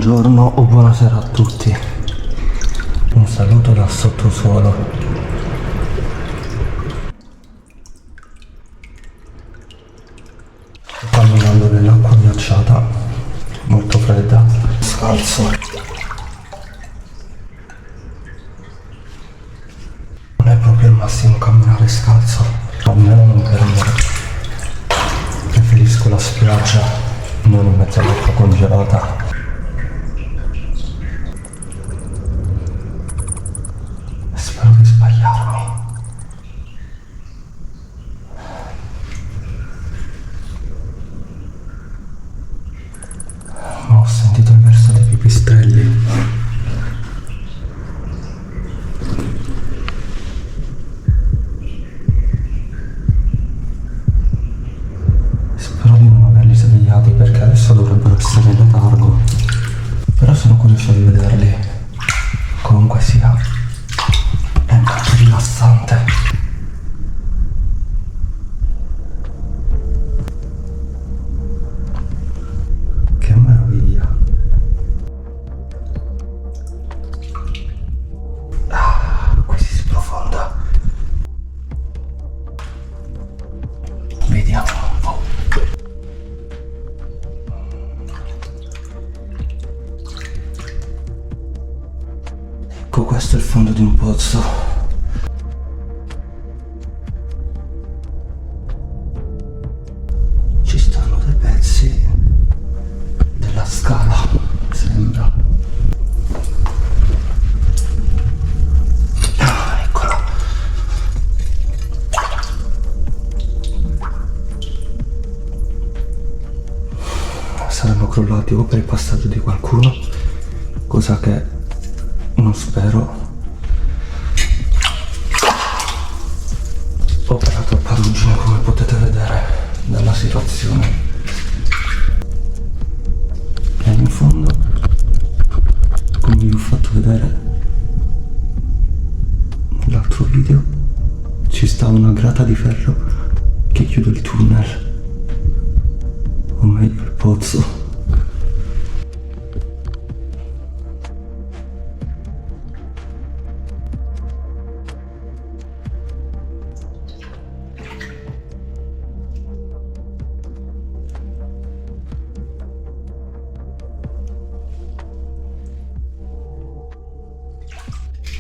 Buongiorno o buonasera a tutti. Un saluto dal sottosuolo. Sto camminando nell'acqua ghiacciata, molto fredda, scalzo. Non è proprio il massimo camminare scalzo, almeno non per me. Preferisco la spiaggia, non in mezzo all'acqua congelata. Spero di sbagliarmi. Ma ho sentito il verso dei pipistrelli. Spero di non averli svegliati perché adesso dovrebbero essere in letargo. Però sono curioso di vederli. Comunque sia, è molto rilassante. Che meraviglia. Qui si sprofonda. Vediamo un po'. Ecco, questo è il fondo di un pozzo. Ci stanno dei pezzi della scala, sembra. Eccola. Saranno crollati o per il passaggio di qualcuno, cosa che non spero, o per la troppa ruggine, come potete vedere dalla situazione. E in fondo, come vi ho fatto vedere nell'altro video, ci sta una grata di ferro che chiude il tunnel, o meglio il pozzo.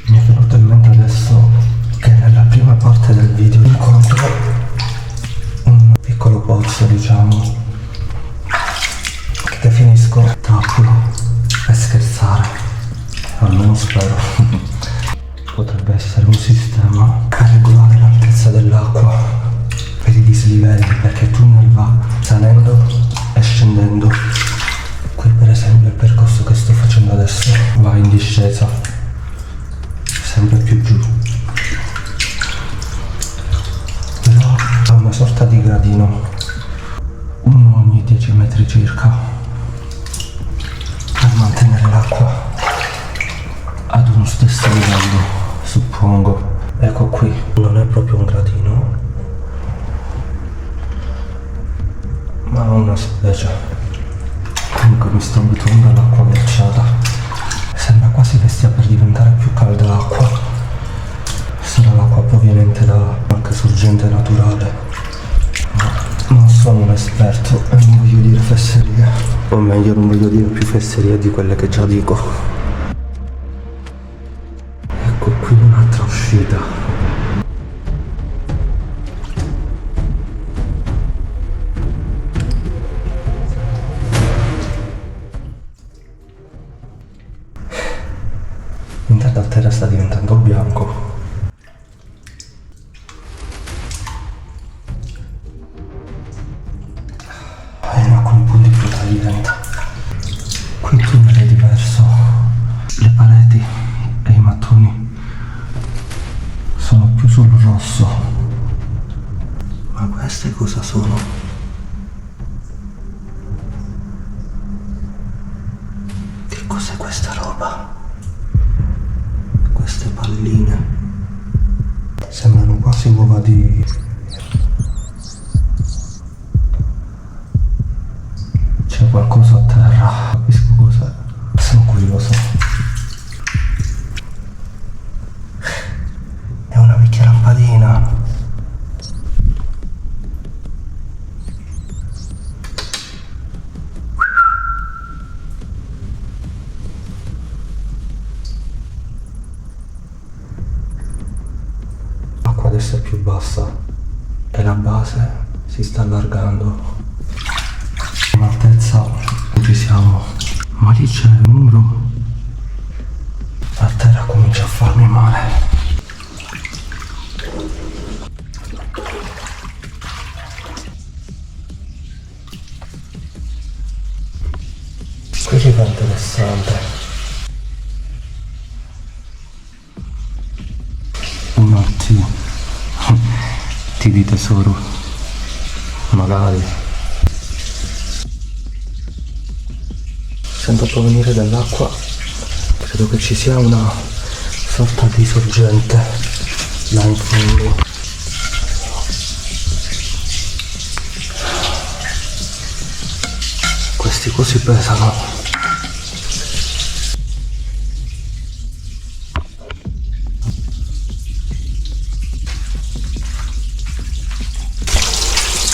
Mi è venuto in mente adesso che nella prima parte del video incontro un piccolo pozzo, diciamo, che definisco trappola, per scherzare, almeno spero. Potrebbe essere un sistema a regolare l'altezza dell'acqua per i dislivelli, perché il tunnel va salendo e scendendo. Qui per esempio il percorso che sto facendo adesso va in discesa, sempre più giù, però ha una sorta di gradino, uno ogni 10 metri circa, per mantenere l'acqua ad uno stesso livello, suppongo. Ecco qui, non è proprio un gradino, ma una specie. Comunque mi sto abituando all'acqua ghiacciata. Sembra quasi che stia per diventare più calda l'acqua. Sarà l'acqua proveniente da qualche sorgente naturale. Ma non sono un esperto e non voglio dire fesserie. O meglio, non voglio dire più fesserie di quelle che già dico. Ecco qui un'altra uscita. Intanto a terra sta diventando bianco. E in alcuni punti più tagliente. Qui il tunnel è diverso. Le pareti e i mattoni sono più sul rosso. Ma queste cosa sono? Che cos'è questa roba? Queste palline sembrano quasi uova di... C'è qualcosa a terra, capisco cos'è. Sono curioso. È una vecchia lampadina. L'acqua adesso è più bassa e la base si sta allargando. All'altezza non ci siamo, ma lì c'è il muro. La terra comincia a farmi male. Qui fa interessante. Un attimo di tesoro, magari. Sento provenire dall'acqua, credo che ci sia una sorta di sorgente là in fondo. Questi cosi pesano.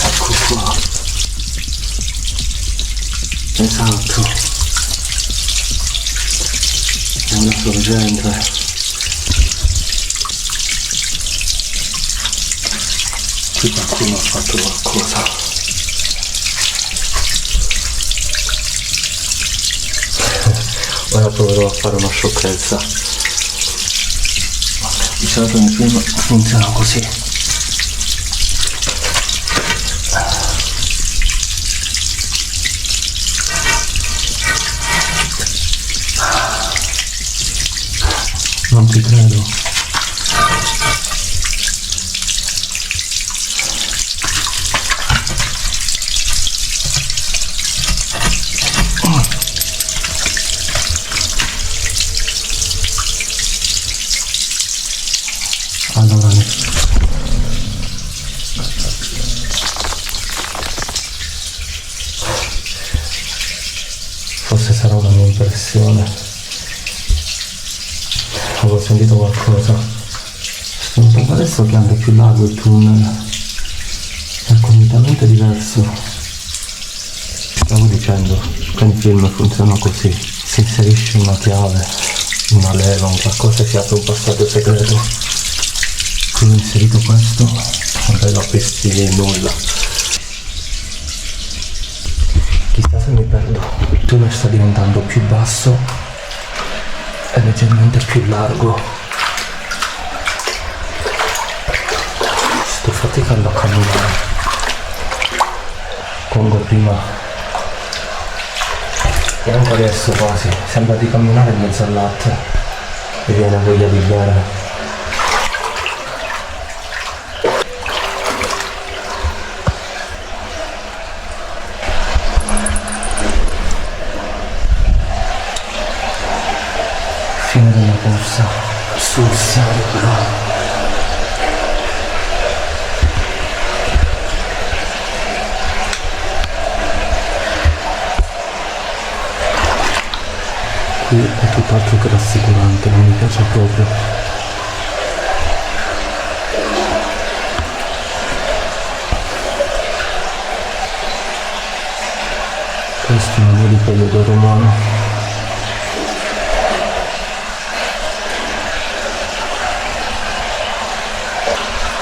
Ecco qua. Esatto. È una sorgente. Qui qualcuno ha fatto qualcosa. Ora proverò a fare una sciocchezza. Di solito nei film funziona così. Non ti credo. Allora, forse sarà una mia impressione. Avevo sentito qualcosa. Sto notando adesso che è anche più largo il tunnel. È completamente diverso. Stavo dicendo che in film funziona così. Si inserisce una chiave, una leva, un qualcosa, si apre un passaggio segreto. Qui ho inserito questo, non vedo questi nulla. Chissà se mi perdo. Il tunnel sta diventando più basso è leggermente più largo. Sto faticando a camminare. Congo prima e anche adesso quasi sembra di camminare in mezzo al latte e viene voglia di bere. Fine della corsa sul serio però. Qui è tutt'altro che rassicurante, non mi piace proprio. Questo è uno di quello romano.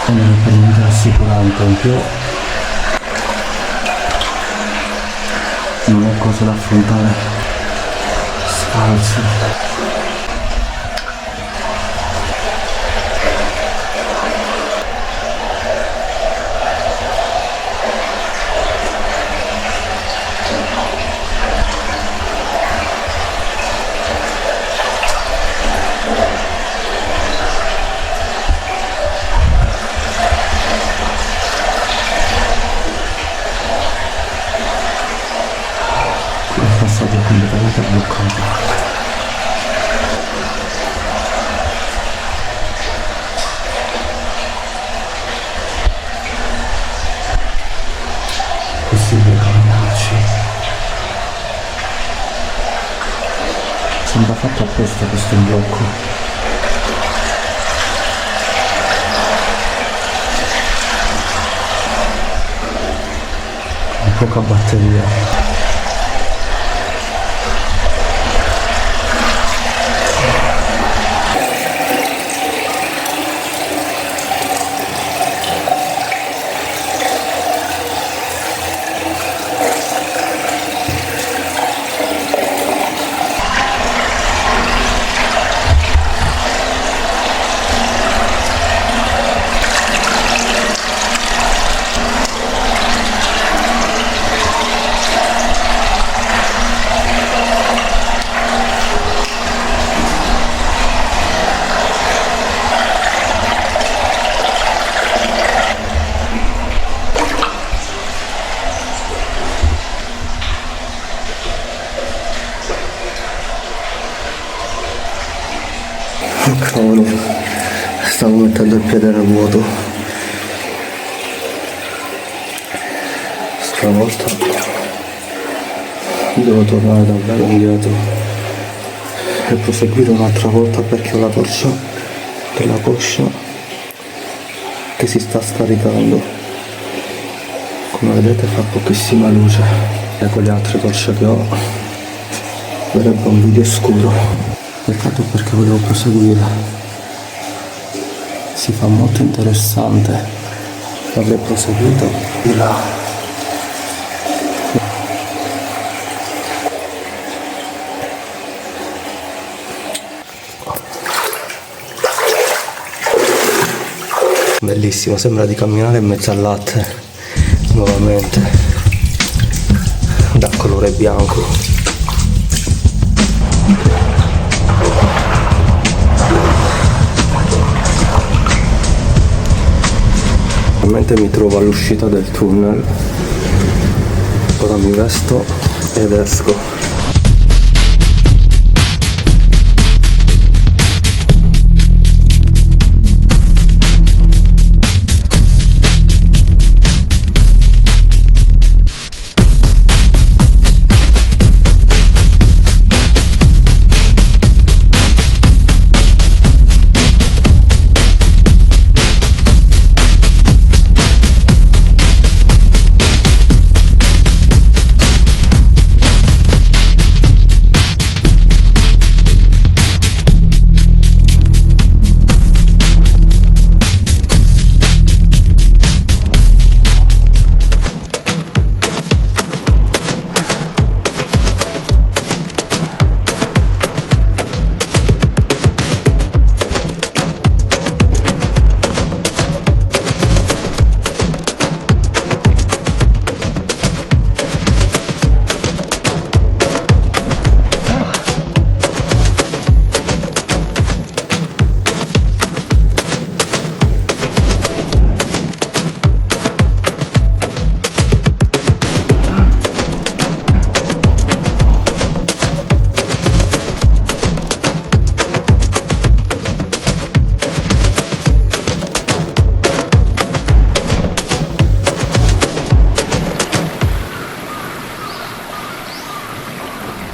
E non è per niente rassicurante, in più non è cosa da affrontare scalzo. Il passaggio è completamente bloccato. Possibile camminarci. Sembra fatto apposta questo blocco. Con poca batteria. Cavolo, stavo mettendo il piede nel vuoto. Stavolta devo tornare davvero indietro e proseguire un'altra volta perché ho la torcia della coscia che si sta scaricando. Come vedete fa pochissima luce e con le altre torce che ho verrebbe un video scuro. Peccato perché volevo proseguire. Si fa molto interessante. Avrei proseguito di là. Bellissimo, sembra di camminare in mezzo al latte nuovamente, dal colore bianco. Attualmente mi trovo all'uscita del tunnel, ora mi vesto ed esco.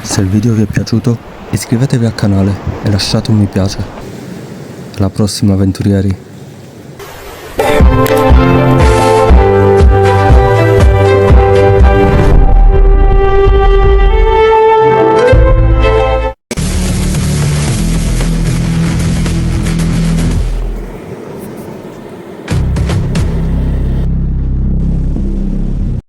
Se il video vi è piaciuto, iscrivetevi al canale e lasciate un mi piace. Alla prossima avventurieri!